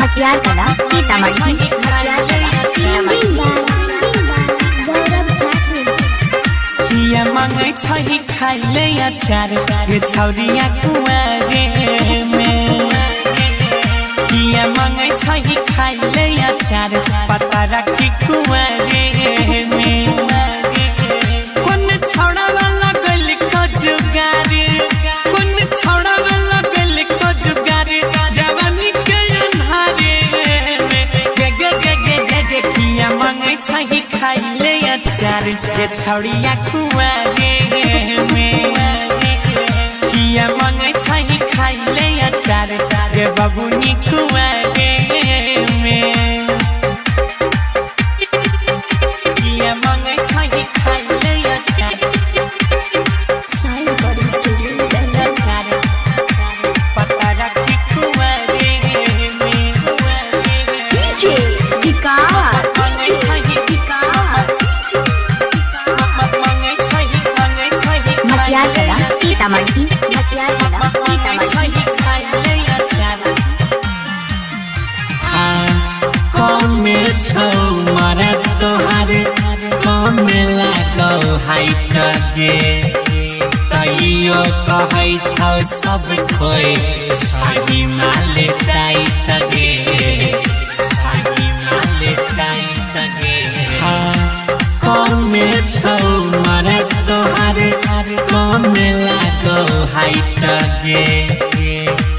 मटियार कला सीतामढ़ी किया मांगे छही खाइले अचार गे छौरिया कुंवारे में किया मांगे छही खाइले अचार पता रखी कुंवारे में कौन छौड़ा वाला गल को जुगारी कौन छौड़ा वाला गल को जुगारी जवानी के अन्हारे में गे गे गे गे गे गे किया मांगे छही खाइले अचार गे छौरिया कुंवारे में किया मांगे छही खाइले अचार गे बबुनी कुंवारे में किया मांगे छही खाइले अचार पता रखी कुंवारे में मटियार कला सीतामढ़ी मटियार कला सीतामढ़ी कमे छौ मारा तोहार कमे लागौ हाइट गे तैयो कहै छौ सब खोइ छही माले टाइट गे छही माले टाइट गे कमे छौ मारा तोहार कमे लागौ हाइट गे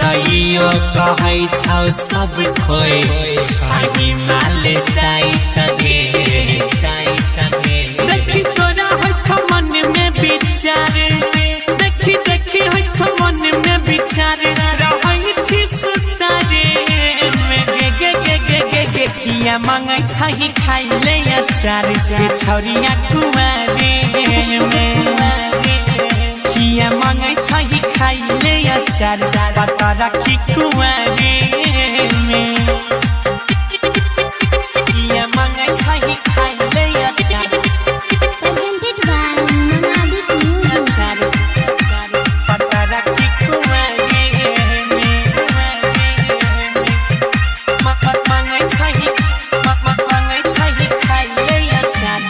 तैयो कहै छौ सब खोइ छही माले टाइट गे टाइट गे देखी तोरा होइ छौ मन में विचार देखी देखी होइ छौ मन में विचार रहै छी सुतारे में गे गे गे गे गे गे किया मांगै छही खाइले अचार गे छौरिया कुंवारे में किया मांगै छही खाइले अचार पता रखी कुंवारे में किया मांगै छही खाइले अचार अचार पता रखी कुंवारे में मांगै छही खाइले अचार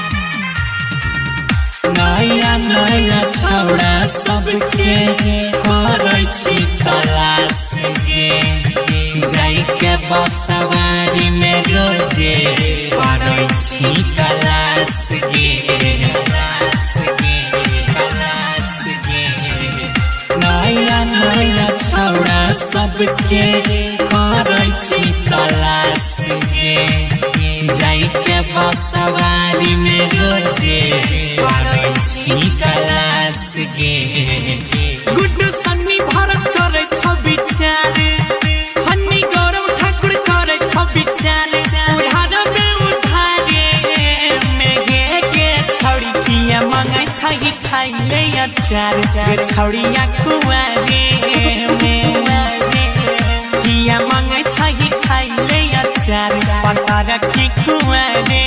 नया नया छौड़ा सबके करै छी तलाश गे जाई के बसवारी में रोजे करै छी तलाश गे तलाश गे तलाश गे नया नया छौड़ा सबके करै छी तलाश गे जाई के बसवारी में रोजे करै छी तलाश गे गुड्डू सन्नी भरत करे छ विचार हन्नी गौरव ठाकुर करे छ विचार उधार में उधारे में गे गे छौड़ी किया मांगै छही खाइले अचार गे छौड़िया कुंवारे में किया मांगै छही खाइले अचार पता रखी कुंवारे